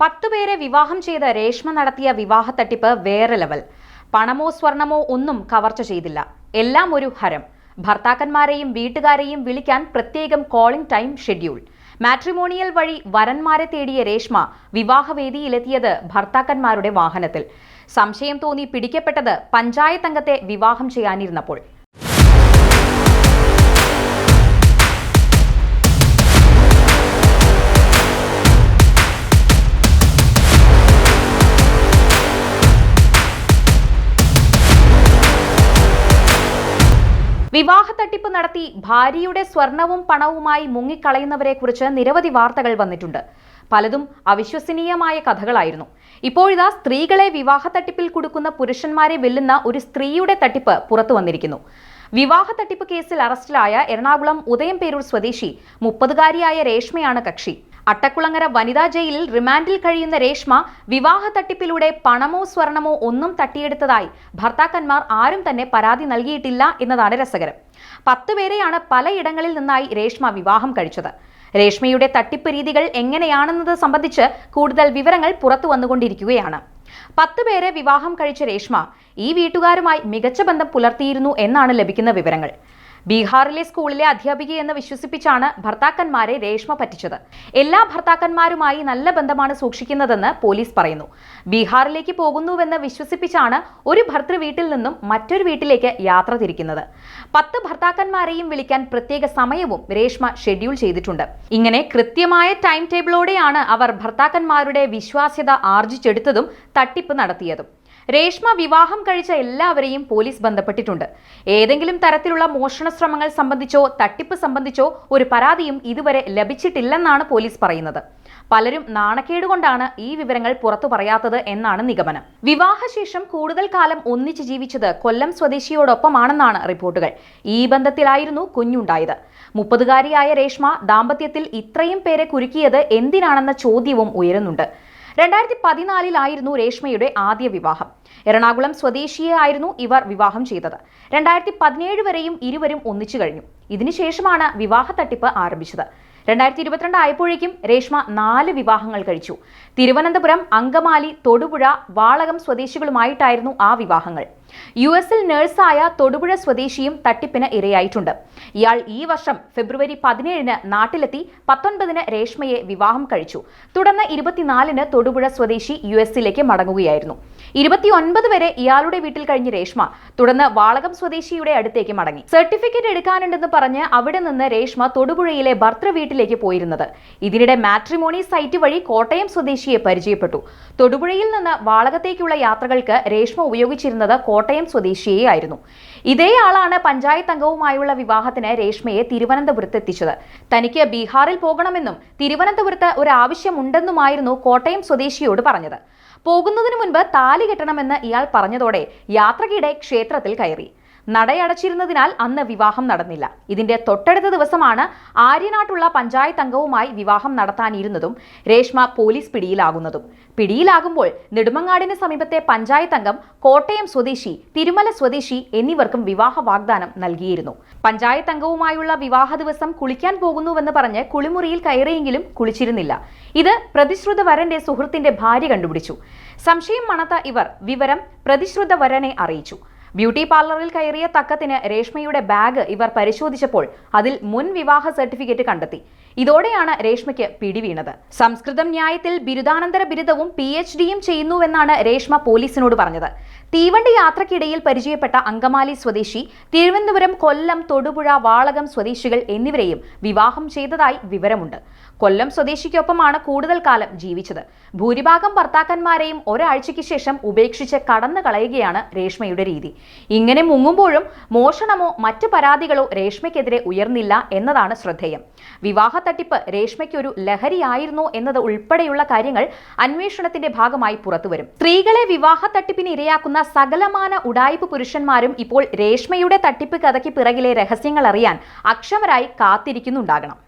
10 പേരെ വിവാഹം ചെയ്ത് രേഷ്മ നടത്തിയ വിവാഹ തട്ടിപ്പ് വേറെ ലെവൽ. പണമോ സ്വർണമോ ഒന്നും കവർച്ച ചെയ്തില്ല. എല്ലാം ഒരു ഹരം. ഭർത്താക്കന്മാരെയും വീട്ടുകാരെയും വിളിക്കാൻ പ്രത്യേകം കോളിംഗ് ടൈം ഷെഡ്യൂൾ. മാട്രിമോണിയൽ വഴി വരന്മാരെ തേടിയ രേഷ്മ വിവാഹവേദിയിലെത്തിയത് ഭർത്താക്കന്മാരുടെ വാഹനത്തിൽ. സംശയം തോന്നി പിടിക്കപ്പെട്ടത് പഞ്ചായത്ത് അംഗത്തെ വിവാഹം ചെയ്യാനിരുന്നപ്പോൾ. വിവാഹ തട്ടിപ്പ് നടത്തി ഭാര്യയുടെ സ്വർണവും പണവുമായി മുങ്ങിക്കളയുന്നവരെ കുറിച്ച് നിരവധി വാർത്തകൾ വന്നിട്ടുണ്ട്. പലതും അവിശ്വസനീയമായ കഥകളായിരുന്നു. ഇപ്പോഴിതാ സ്ത്രീകളെ വിവാഹ തട്ടിപ്പിൽ കുടുക്കുന്ന പുരുഷന്മാരെ വെല്ലുന്ന ഒരു സ്ത്രീയുടെ തട്ടിപ്പ് പുറത്തു വന്നിരിക്കുന്നു. വിവാഹ തട്ടിപ്പ് കേസിൽ അറസ്റ്റിലായ എറണാകുളം ഉദയംപേരൂർ സ്വദേശി 30-കാരിയായ രേഷ്മയാണ് കക്ഷി. അട്ടക്കുളങ്ങര വനിതാ ജയിലിൽ റിമാൻഡിൽ കഴിയുന്ന രേഷ്മ വിവാഹ തട്ടിപ്പിലൂടെ പണമോ സ്വർണമോ ഒന്നും തട്ടിയെടുത്തതായി ഭർത്താക്കന്മാർ ആരും തന്നെ പരാതി നൽകിയിട്ടില്ല എന്നതാണ് രസകരം. 10 പേരെയാണ് പലയിടങ്ങളിൽ നിന്നായി രേഷ്മ വിവാഹം കഴിച്ചത്. രേഷ്മയുടെ തട്ടിപ്പ് രീതികൾ എങ്ങനെയാണെന്നത് സംബന്ധിച്ച് കൂടുതൽ വിവരങ്ങൾ പുറത്തു വന്നുകൊണ്ടിരിക്കുകയാണ്. 10 പേരെ വിവാഹം കഴിച്ച രേഷ്മ ഈ വീട്ടുകാരുമായി മികച്ച ബന്ധം പുലർത്തിയിരുന്നു എന്നാണ് ലഭിക്കുന്ന വിവരങ്ങൾ. ബീഹാറിലെ സ്കൂളിലെ അധ്യാപികയെന്ന് വിശ്വസിപ്പിച്ചാണ് ഭർത്താക്കന്മാരെ രേഷ്മ പറ്റിച്ചത്. എല്ലാ ഭർത്താക്കന്മാരുമായി നല്ല ബന്ധമാണ് സൂക്ഷിക്കുന്നതെന്ന് പോലീസ് പറയുന്നു. ബീഹാറിലേക്ക് പോകുന്നുവെന്ന് വിശ്വസിപ്പിച്ചാണ് ഒരു ഭർതൃ വീട്ടിൽ നിന്നും മറ്റൊരു വീട്ടിലേക്ക് യാത്ര തിരിക്കുന്നത്. 10 ഭർത്താക്കന്മാരെയും വിളിക്കാൻ പ്രത്യേക സമയവും രേഷ്മ ഷെഡ്യൂൾ ചെയ്തിട്ടുണ്ട്. ഇങ്ങനെ കൃത്യമായ ടൈം ടേബിളോടെയാണ് അവർ ഭർത്താക്കന്മാരുടെ വിശ്വാസ്യത ആർജിച്ചെടുത്തതും തട്ടിപ്പ് നടത്തിയതും. രേഷ്മ വിവാഹം കഴിച്ച എല്ലാവരെയും പോലീസ് ബന്ധപ്പെട്ടിട്ടുണ്ട്. ഏതെങ്കിലും തരത്തിലുള്ള മോഷണ ശ്രമങ്ങൾ സംബന്ധിച്ചോ തട്ടിപ്പ് സംബന്ധിച്ചോ ഒരു പരാതിയും ഇതുവരെ ലഭിച്ചിട്ടില്ലെന്നാണ് പോലീസ് പറയുന്നത്. പലരും നാണക്കേടുകൊണ്ടാണ് ഈ വിവരങ്ങൾ പുറത്തു പറയാത്തത് എന്നാണ് നിഗമനം. വിവാഹശേഷം കൂടുതൽ കാലം ഒന്നിച്ച് ജീവിച്ചത് കൊല്ലം സ്വദേശിയോടൊപ്പമാണെന്നാണ് റിപ്പോർട്ടുകൾ. ഈ ബന്ധത്തിലായിരുന്നു കുഞ്ഞുണ്ടായത്. 30-കാരിയായ രേഷ്മ ദാമ്പത്യത്തിൽ ഇത്രയും പേരെ കുരുക്കിയത് എന്തിനാണെന്ന ചോദ്യവും ഉയരുന്നുണ്ട്. 2014 രേഷ്മയുടെ ആദ്യ വിവാഹം. എറണാകുളം സ്വദേശിയെ ആയിരുന്നു ഇവർ വിവാഹം ചെയ്തത്. 2017 വരെയും ഇരുവരും ഒന്നിച്ചു കഴിഞ്ഞു. ഇതിനുശേഷമാണ് വിവാഹ തട്ടിപ്പ് ആരംഭിച്ചത്. 2022 ആയപ്പോഴേക്കും രേഷ്മ 4 വിവാഹങ്ങൾ കഴിച്ചു. തിരുവനന്തപുരം, അങ്കമാലി, തൊടുപുഴ, വാളകം സ്വദേശികളുമായിട്ടായിരുന്നു ആ വിവാഹങ്ങൾ. US-ൽ നഴ്സായ തൊടുപുഴ സ്വദേശിയും തട്ടിപ്പിന് ഇരയായിട്ടുണ്ട്. ഇയാൾ ഈ വർഷം ഫെബ്രുവരി 17 നാട്ടിലെത്തി 19 രേഷ്മയെ വിവാഹം കഴിച്ചു. തുടർന്ന് 24 തൊടുപുഴ സ്വദേശി US-ലേക്ക് മടങ്ങുകയായിരുന്നു. 29 വരെ ഇയാളുടെ വീട്ടിൽ കഴിഞ്ഞ രേഷ്മ തുടർന്ന് വാളകം സ്വദേശിയുടെ അടുത്തേക്ക് മടങ്ങി. സർട്ടിഫിക്കറ്റ് എടുക്കാനുണ്ടെന്ന് പറഞ്ഞ് അവിടെ നിന്ന് രേഷ്മ തൊടുപുഴയിലെ ഭർതൃ വീട്ടിലേക്ക് പോയിരുന്നത്. ഇതിനിടെ മാട്രിമോണി സൈറ്റ് വഴി കോട്ടയം സ്വദേശിയെ പരിചയപ്പെട്ടു. തൊടുപുഴയിൽ നിന്ന് വാളകത്തേക്കുള്ള യാത്രകൾക്ക് രേഷ്മ ഉപയോഗിച്ചിരുന്നത് കോട്ടയം സ്വദേശിയെ ആയിരുന്നു. ഇതേ ആളാണ് പഞ്ചായത്ത് അംഗവുമായുള്ള വിവാഹത്തിന് രേഷ്മയെ തിരുവനന്തപുരത്ത് എത്തിച്ചത്. തനിക്ക് ബീഹാറിൽ പോകണമെന്നും തിരുവനന്തപുരത്ത് ഒരു ആവശ്യമുണ്ടെന്നുമായിരുന്നു കോട്ടയം സ്വദേശിയോട് പറഞ്ഞത്. പോകുന്നതിന് മുൻപ് താലി കെട്ടണമെന്ന് ഇയാൾ പറഞ്ഞതോടെ യാത്രക്കിടെ ക്ഷേത്രത്തിൽ കയറി. നടയടച്ചിരുന്നതിനാൽ അന്ന് വിവാഹം നടന്നില്ല. ഇതിന്റെ തൊട്ടടുത്ത ദിവസമാണ് ആര്യനാട്ടുള്ള പഞ്ചായത്ത് അംഗവുമായി വിവാഹം നടത്താനിരുന്നതും രേഷ്മ പോലീസ് പിടിയിലാകുന്നതും. പിടിയിലാകുമ്പോൾ നെടുമങ്ങാടിന് സമീപത്തെ പഞ്ചായത്ത് അംഗം, കോട്ടയം സ്വദേശി, തിരുമല സ്വദേശി എന്നിവർക്കും വിവാഹ വാഗ്ദാനം നൽകിയിരുന്നു. പഞ്ചായത്ത് അംഗവുമായുള്ള വിവാഹ ദിവസം കുളിക്കാൻ പോകുന്നുവെന്ന് പറഞ്ഞ് കുളിമുറിയിൽ കയറിയെങ്കിലും കുളിച്ചിരുന്നില്ല. ഇത് പ്രതിശ്രുത വരന്റെ സുഹൃത്തിന്റെ ഭാര്യ കണ്ടുപിടിച്ചു. സംശയം മണത്ത ഇവർ വിവരം പ്രതിശ്രുത വരനെ അറിയിച്ചു. ബ്യൂട്ടി പാർലറിൽ കയറിയ തക്കത്തിന് രേഷ്മയുടെ ബാഗ് ഇവർ പരിശോധിച്ചപ്പോൾ അതിൽ മുൻ വിവാഹ സർട്ടിഫിക്കറ്റ് കണ്ടെത്തി. ഇതോടെയാണ് രേഷ്മയ്ക്ക് പിടിവീണത്. സംസ്കൃതം ന്യായത്തിൽ ബിരുദാനന്തര ബിരുദവും PhD-യും ചെയ്യുന്നുവെന്നാണ് രേഷ്മ പോലീസിനോട് പറഞ്ഞത്. തീവണ്ടി യാത്രക്കിടയിൽ പരിചയപ്പെട്ട അങ്കമാലി സ്വദേശി, തിരുവനന്തപുരം, കൊല്ലം, തൊടുപുഴ, വാളകം സ്വദേശികൾ എന്നിവരെയും വിവാഹം ചെയ്തതായി വിവരമുണ്ട്. കൊല്ലം സ്വദേശിക്കൊപ്പമാണ് കൂടുതൽ കാലം ജീവിച്ചത്. ഭൂരിഭാഗം ഭർത്താക്കന്മാരെയും ഒരാഴ്ചയ്ക്ക് ശേഷം ഉപേക്ഷിച്ച് കടന്നു കളയുകയാണ് രേഷ്മയുടെ രീതി. ഇങ്ങനെ മുങ്ങുമ്പോഴും മോഷണമോ മറ്റ് പരാതികളോ രേഷ്മയ്ക്കെതിരെ ഉയർന്നില്ല എന്നതാണ് ശ്രദ്ധേയം. വിവാഹ തട്ടിപ്പ് രേഷ്മയ്ക്കൊരു ലഹരിയായിരുന്നോ എന്നത് ഉൾപ്പെടെയുള്ള കാര്യങ്ങൾ അന്വേഷണത്തിന്റെ ഭാഗമായി പുറത്തുവരും. സ്ത്രീകളെ വിവാഹ തട്ടിപ്പിന് ഇരയാക്കുന്ന സകലമാന ഉഡായിപ്പ് പുരുഷന്മാരും ഇപ്പോൾ രേഷ്മയുടെ തട്ടിപ്പ് കഥയ്ക്ക് പിറകിലെ രഹസ്യങ്ങൾ അറിയാൻ അക്ഷമരായി കാത്തിരിക്കുന്നുണ്ടാകണം.